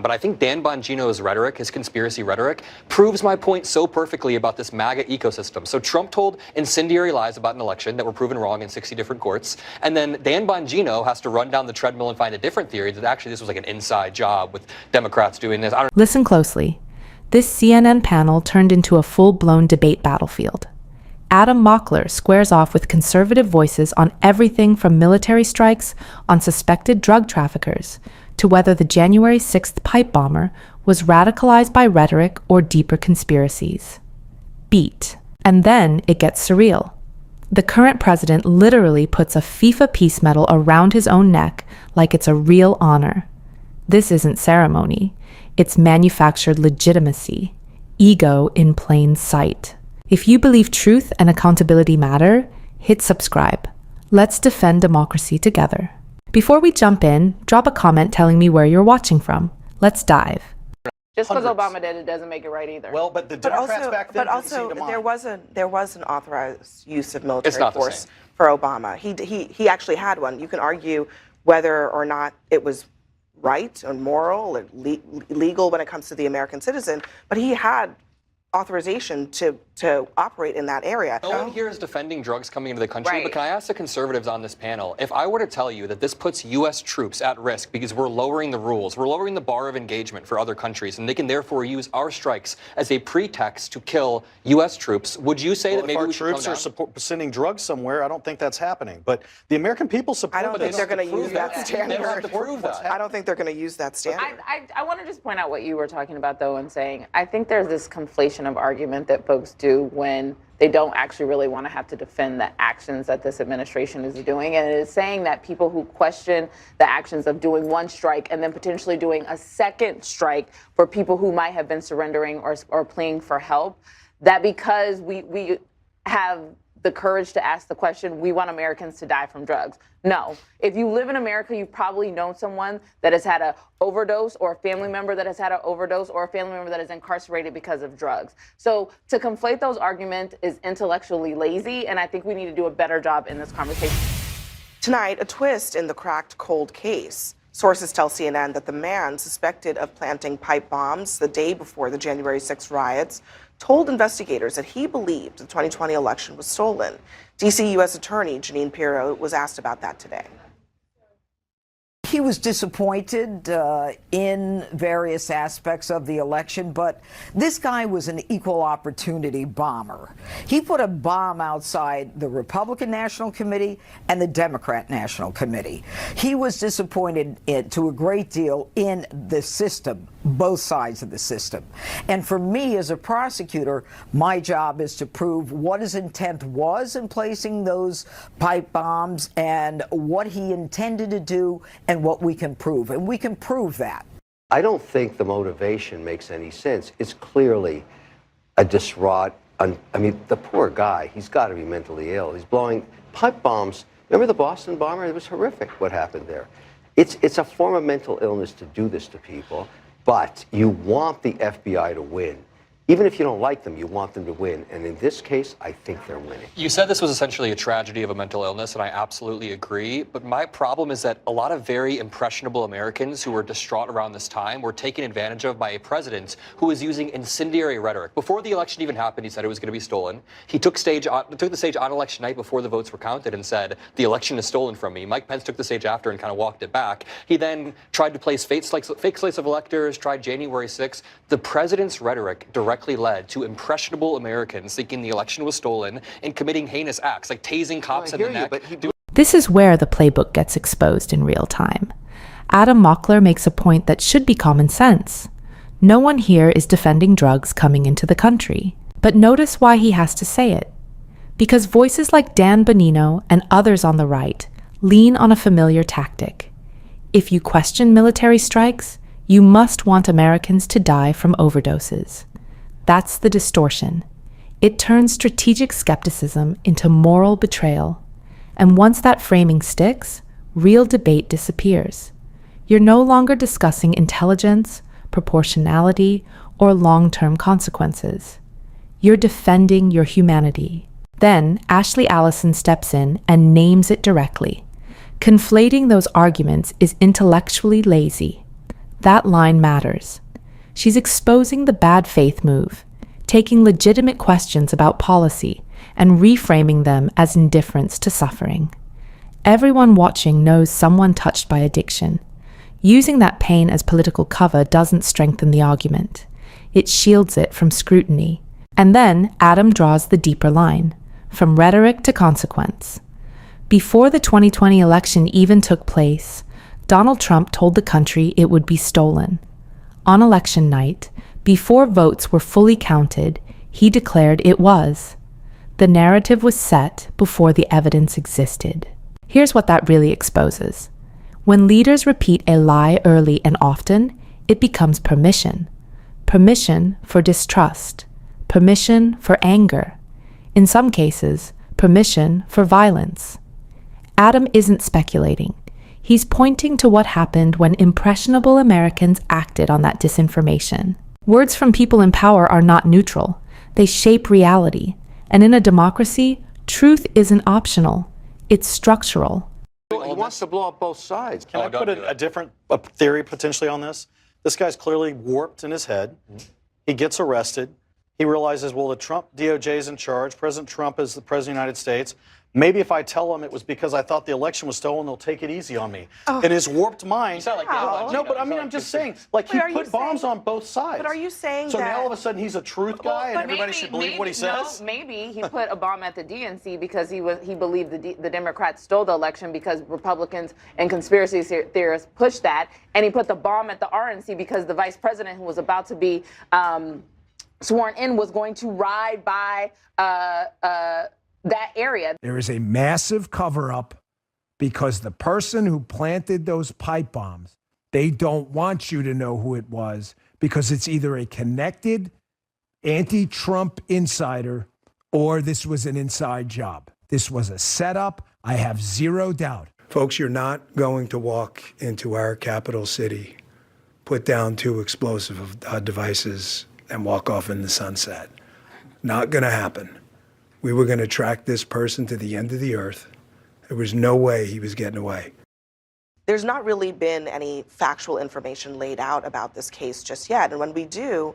But I think Dan Bongino's rhetoric, his conspiracy rhetoric, proves my point so perfectly about this MAGA ecosystem. So Trump told incendiary lies about an election that were proven wrong in 60 different courts. And then Dan Bongino has to run down the treadmill and find a different theory that actually this was like an inside job with Democrats doing this. Listen closely. This CNN panel turned into a full-blown debate battlefield. Adam Mockler squares off with conservative voices on everything from military strikes on suspected drug traffickers to whether the January 6th pipe bomber was radicalized by rhetoric or deeper conspiracies. Beat. And then it gets surreal. The current president literally puts a FIFA peace medal around his own neck like it's a real honor. This isn't ceremony. It's manufactured legitimacy. Ego in plain sight. If you believe truth and accountability matter, hit subscribe. Let's defend democracy together. Before we jump in, drop a comment telling me where you're watching from. Let's dive. Just because Obama did it doesn't make it right either. Well, but the Democrats back then didn't seem to mind. there was an authorized use of military force for Obama. He actually had one. You can argue whether or not it was right or moral or legal when it comes to the American citizen, but he had authorization to operate in that area. No one here is defending drugs coming into the country, but can I ask the conservatives on this panel, if I were to tell you that this puts U.S. troops at risk because we're lowering the rules, we're lowering the bar of engagement for other countries, and they can therefore use our strikes as a pretext to kill U.S. troops, would you say that maybe we should if our troops are sending drugs somewhere, I don't think that's happening. But the American people support I don't think they're going to use that standard. They don't have to prove that. I don't think they're going to use that standard. I want to just point out what you were talking about, though, and saying I think there's this conflation of argument that folks do when they don't actually really want to have to defend the actions that this administration is doing. And it is saying that people who question the actions of doing one strike and then potentially doing a second strike for people who might have been surrendering or pleading for help, that because we have the courage to ask the question, we want Americans to die from drugs. No. If you live in America, you've probably known someone that has had an overdose or a family member that has had an overdose or a family member that is incarcerated because of drugs. So to conflate those arguments is intellectually lazy, and I think we need to do a better job in this conversation. Tonight, a twist in the cracked cold case. Sources tell CNN that the man suspected of planting pipe bombs the day before the January 6th riots told investigators that he believed the 2020 election was stolen. D.C. U.S. Attorney Jeanine Pirro was asked about that today. He was disappointed in various aspects of the election, but this guy was an equal opportunity bomber. He put a bomb outside the Republican National Committee and the Democrat National Committee. He was disappointed to a great deal in the system, both sides of the system. And for me as a prosecutor, my job is to prove what his intent was in placing those pipe bombs and what he intended to do and what we can prove. And we can prove that. I don't think the motivation makes any sense. It's clearly a distraught, I mean, the poor guy, he's got to be mentally ill. He's blowing pipe bombs. Remember the Boston bomber? It was horrific what happened there. It's a form of mental illness to do this to people, but you want the FBI to win. Even if you don't like them, you want them to win. And in this case, I think they're winning. You said this was essentially a tragedy of a mental illness, and I absolutely agree. But my problem is that a lot of very impressionable Americans who were distraught around this time were taken advantage of by a president who was using incendiary rhetoric. Before the election even happened, he said it was going to be stolen. He took the stage on election night before the votes were counted and said, the election is stolen from me. Mike Pence took the stage after and kind of walked it back. He then tried to place fake slates of electors, tried January 6th. The president's rhetoric directly led to impressionable Americans thinking the election was stolen and committing heinous acts like tasing cops in the neck. This is where the playbook gets exposed in real time. Adam Mockler makes a point that should be common sense. No one here is defending drugs coming into the country. But notice why he has to say it. Because voices like Dan Bongino and others on the right lean on a familiar tactic. If you question military strikes, you must want Americans to die from overdoses. That's the distortion. It turns strategic skepticism into moral betrayal. And once that framing sticks, real debate disappears. You're no longer discussing intelligence, proportionality, or long-term consequences. You're defending your humanity. Then Ashley Allison steps in and names it directly. Conflating those arguments is intellectually lazy. That line matters. She's exposing the bad faith move, taking legitimate questions about policy and reframing them as indifference to suffering. Everyone watching knows someone touched by addiction. Using that pain as political cover doesn't strengthen the argument. It shields it from scrutiny. And then Adam draws the deeper line, from rhetoric to consequence. Before the 2020 election even took place, Donald Trump told the country it would be stolen. On election night, before votes were fully counted, he declared it was. The narrative was set before the evidence existed. Here's what that really exposes. When leaders repeat a lie early and often, it becomes permission. Permission for distrust. Permission for anger. In some cases, permission for violence. Adam isn't speculating. He's pointing to what happened when impressionable Americans acted on that disinformation. Words from people in power are not neutral. They shape reality. And in a democracy, truth isn't optional. It's structural. He wants to blow up both sides. Can I put a different theory potentially on this? This guy's clearly warped in his head. He gets arrested. He realizes, well, the Trump DOJ is in charge. President Trump is the president of the United States. Maybe if I tell them it was because I thought the election was stolen, they'll take it easy on me. In his warped mind. You sound like Dan Bongino. No, but I mean, I'm just saying, like, he put bombs on both sides. But are you saying so that... now all of a sudden he's a truth guy and everybody should believe what he says? No, maybe he put a bomb at the DNC because he believed the Democrats stole the election because Republicans and conspiracy theorists pushed that, and he put the bomb at the RNC because the vice president who was about to be sworn in was going to ride by that area. There is a massive cover-up because the person who planted those pipe bombs, they don't want you to know who it was because it's either a connected anti-Trump insider or this was an inside job. This was a setup. I have zero doubt. Folks, you're not going to walk into our capital city, put down 2 explosive devices, and walk off in the sunset. Not going to happen. We were going to track this person to the end of the earth. There was no way he was getting away. There's not really been any factual information laid out about this case just yet. And when we do,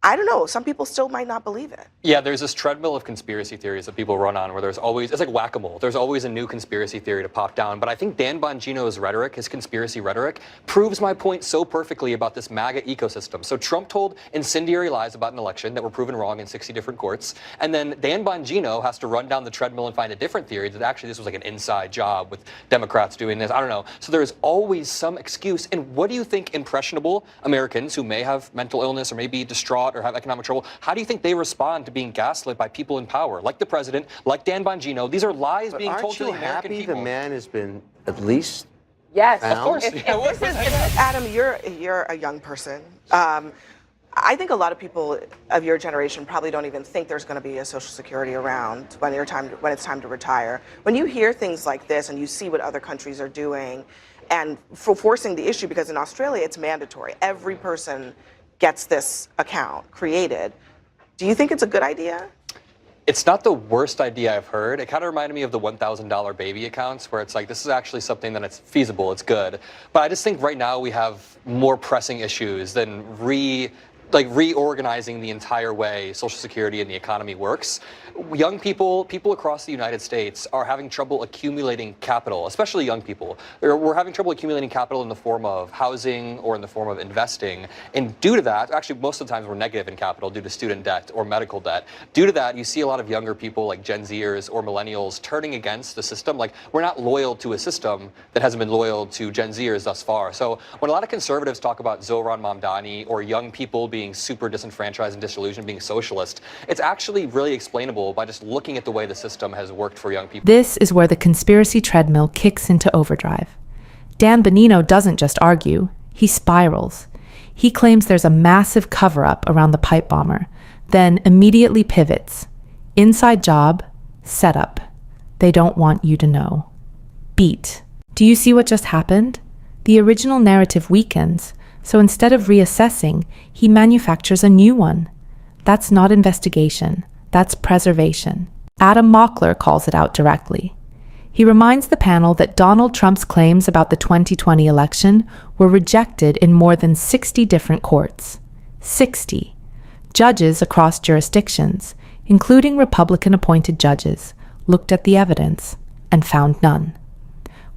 I don't know, some people still might not believe it. Yeah, there's this treadmill of conspiracy theories that people run on where there's always, it's like whack-a-mole. There's always a new conspiracy theory to pop down. But I think Dan Bongino's rhetoric, his conspiracy rhetoric, proves my point so perfectly about this MAGA ecosystem. So Trump told incendiary lies about an election that were proven wrong in 60 different courts. And then Dan Bongino has to run down the treadmill and find a different theory that actually this was like an inside job with Democrats doing this. I don't know. So there's always some excuse. And what do you think impressionable Americans who may have mental illness or may be distraught or have economic trouble, how do you think they respond to being gaslit by people in power, like the president, like Dan Bongino? These are lies being told to the American people. Aren't you happy the man has been at least Yes, found? of course. Adam, you're a young person. I think a lot of people of your generation probably don't even think there's going to be a Social Security around when it's time to retire. When you hear things like this and you see what other countries are doing, and for forcing the issue, because in Australia it's mandatory, every person gets this account created. Do you think it's a good idea? It's not the worst idea I've heard. It kind of reminded me of the $1,000 baby accounts where it's like, this is actually something that it's feasible, it's good. But I just think right now we have more pressing issues than reorganizing the entire way Social Security and the economy works. Young people across the United States are having trouble accumulating capital, especially young people. We're having trouble accumulating capital in the form of housing or in the form of investing. And due to that, actually most of the times we're negative in capital due to student debt or medical debt. Due to that, you see a lot of younger people like Gen Zers or millennials turning against the system. Like, we're not loyal to a system that hasn't been loyal to Gen Zers thus far. So when a lot of conservatives talk about Zohran Mamdani or young people being super disenfranchised and disillusioned, being socialist, it's actually really explainable by just looking at the way the system has worked for young people. This is where the conspiracy treadmill kicks into overdrive. Dan Bongino doesn't just argue, he spirals. He claims there's a massive cover-up around the pipe bomber, then immediately pivots. Inside job, setup. They don't want you to know. Beat. Do you see what just happened? The original narrative weakens, so instead of reassessing, he manufactures a new one. That's not investigation. That's preservation. Adam Mockler calls it out directly. He reminds the panel that Donald Trump's claims about the 2020 election were rejected in more than 60 different courts. 60. Judges across jurisdictions, including Republican-appointed judges, looked at the evidence and found none.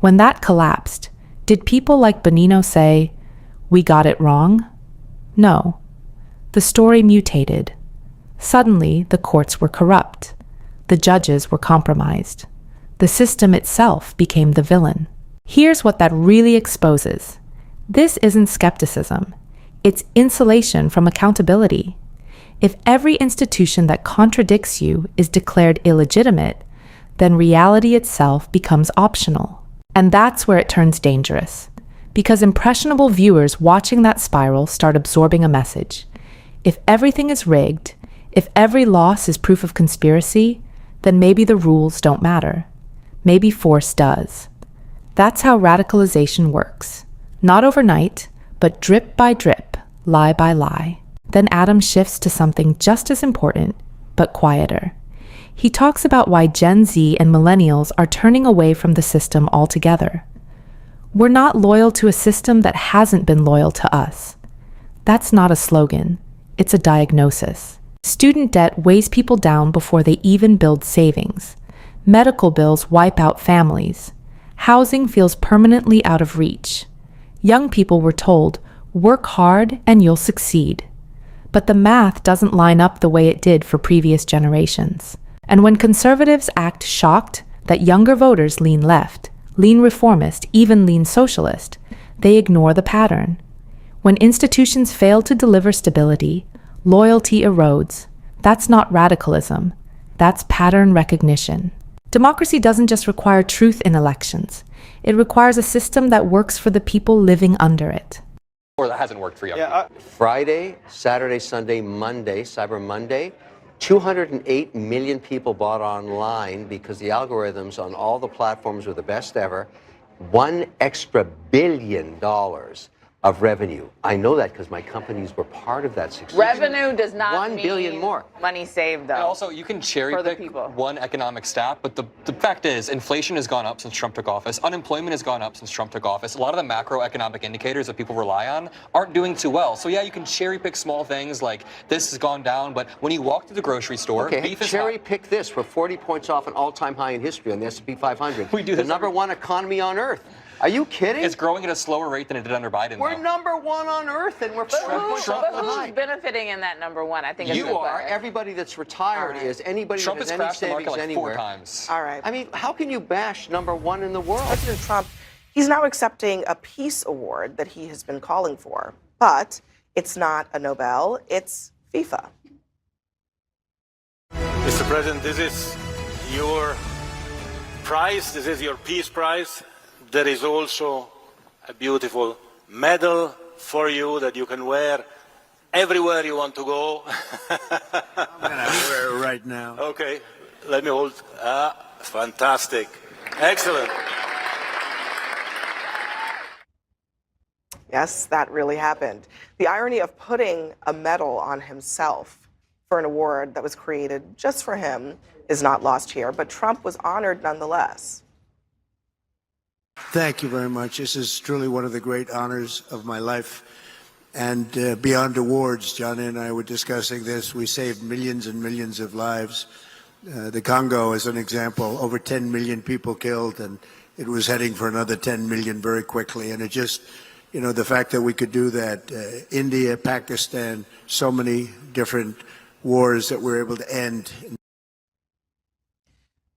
When that collapsed, did people like Bongino say, "We got it wrong"? No. The story mutated. Suddenly, the courts were corrupt. The judges were compromised. The system itself became the villain. Here's what that really exposes. This isn't skepticism. It's insulation from accountability. If every institution that contradicts you is declared illegitimate, then reality itself becomes optional. And that's where it turns dangerous. Because impressionable viewers watching that spiral start absorbing a message. If everything is rigged, if every loss is proof of conspiracy, then maybe the rules don't matter. Maybe force does. That's how radicalization works. Not overnight, but drip by drip, lie by lie. Then Adam shifts to something just as important, but quieter. He talks about why Gen Z and millennials are turning away from the system altogether. We're not loyal to a system that hasn't been loyal to us. That's not a slogan. It's a diagnosis. Student debt weighs people down before they even build savings. Medical bills wipe out families. Housing feels permanently out of reach. Young people were told, work hard and you'll succeed. But the math doesn't line up the way it did for previous generations. And when conservatives act shocked that younger voters lean left, lean reformist, even lean socialist, they ignore the pattern. When institutions fail to deliver stability, loyalty erodes. That's not radicalism. That's pattern recognition. Democracy doesn't just require truth in elections. It requires a system that works for the people living under it. Or that hasn't worked for young people. Friday, Saturday, Sunday, Monday, Cyber Monday, 208 million people bought online because the algorithms on all the platforms were the best ever. $1 extra billion of revenue. I know that because my companies were part of that success. Revenue does not $1 mean billion more. money saved, though. And also, you can cherry for the pick people. one economic stat, but the fact is, inflation has gone up since Trump took office. Unemployment has gone up since Trump took office. A lot of the macroeconomic indicators that people rely on aren't doing too well. So yeah, you can cherry pick small things like this has gone down, but when you walk to the grocery store, Okay, beef is cherry hot. pick this. We're 40 points off an all-time high in history on the S&P 500. We do the this number one economy on earth. Are you kidding? It's growing at a slower rate than it did under Biden. We're though. number one on earth, and we're 40 points off the But high. who's benefiting in that number one? I think it's You are. Everybody that's retired is. Anybody Trump that has has any crashed the market savings like anywhere. 4 times. All right. I mean, how can you bash number one in the world? President Trump, he's now accepting a peace award that he has been calling for. But it's not a Nobel, it's FIFA. Mr. President, this is your prize. This is your peace prize. There is also a beautiful medal for you that you can wear everywhere you want to go. I'm going to wear it right now. Okay, let me hold. Fantastic. Excellent. Yes, that really happened. The irony of putting a medal on himself for an award that was created just for him is not lost here, but Trump was honored nonetheless. Thank you very much. This is truly one of the great honors of my life. And beyond awards, John and I were discussing this. We saved millions and millions of lives. The Congo, as an example, over 10 million people killed, and it was heading for another 10 million very quickly. And it just, you know, the fact that we could do that, India, Pakistan, so many different wars that we're able to end.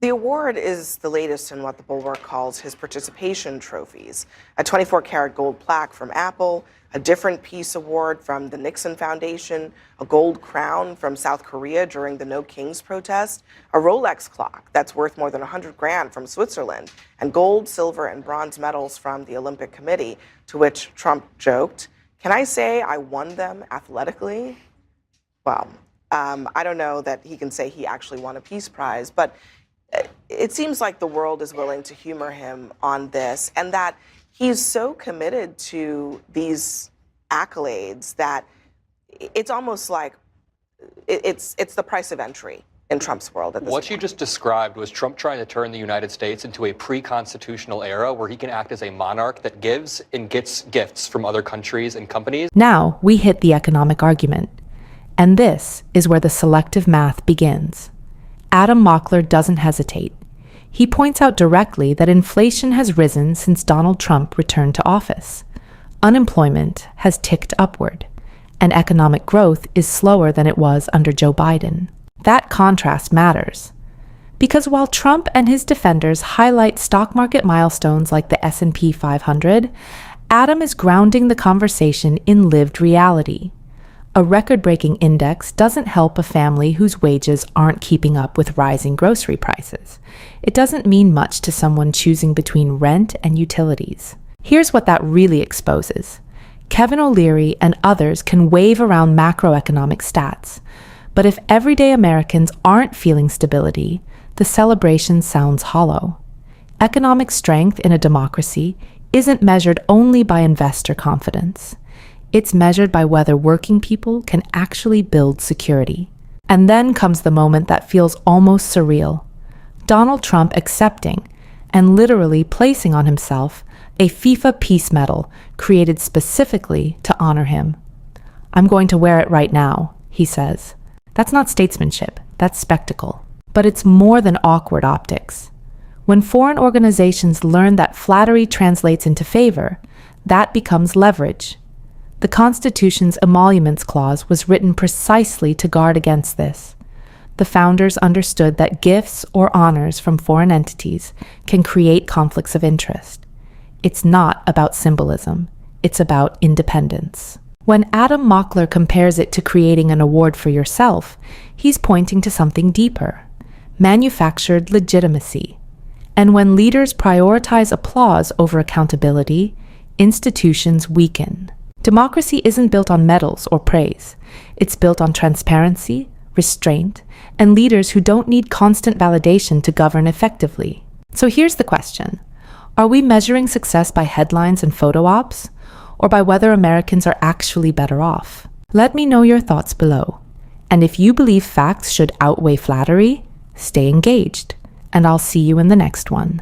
The award is the latest in what the Bulwark calls his participation trophies. A 24-karat gold plaque from Apple, a different peace award from the Nixon Foundation, a gold crown from South Korea during the No Kings protest, a Rolex clock that's worth more than 100 grand from Switzerland, and gold, silver, and bronze medals from the Olympic Committee, to which Trump joked, "Can I say I won them athletically?" Well, I don't know that he can say he actually won a peace prize, but it seems like the world is willing to humor him on this, and that he's so committed to these accolades that it's almost like it's the price of entry. in Trump's world at this What point. you just described was Trump trying to turn the United States into a pre-constitutional era where he can act as a monarch that gives and gets gifts from other countries and companies. Now we hit the economic argument. And this is where the selective math begins. Adam Mockler doesn't hesitate. He points out directly that inflation has risen since Donald Trump returned to office. Unemployment has ticked upward, and economic growth is slower than it was under Joe Biden. That contrast matters. Because while Trump and his defenders highlight stock market milestones like the S&P 500, Adam is grounding the conversation in lived reality. A record-breaking index doesn't help a family whose wages aren't keeping up with rising grocery prices. It doesn't mean much to someone choosing between rent and utilities. Here's what that really exposes. Kevin O'Leary and others can wave around macroeconomic stats, but if everyday Americans aren't feeling stability, the celebration sounds hollow. Economic strength in a democracy isn't measured only by investor confidence. It's measured by whether working people can actually build security. And then comes the moment that feels almost surreal. Donald Trump accepting and literally placing on himself a FIFA Peace Medal created specifically to honor him. "I'm going to wear it right now," he says. That's not statesmanship, that's spectacle. But it's more than awkward optics. When foreign organizations learn that flattery translates into favor, that becomes leverage. The Constitution's emoluments clause was written precisely to guard against this. The founders understood that gifts or honors from foreign entities can create conflicts of interest. It's not about symbolism, it's about independence. When Adam Mockler compares it to creating an award for yourself, he's pointing to something deeper: manufactured legitimacy. And when leaders prioritize applause over accountability, institutions weaken. Democracy isn't built on medals or praise. It's built on transparency, restraint, and leaders who don't need constant validation to govern effectively. So here's the question. Are we measuring success by headlines and photo ops, or by whether Americans are actually better off? Let me know your thoughts below. And if you believe facts should outweigh flattery, stay engaged, and I'll see you in the next one.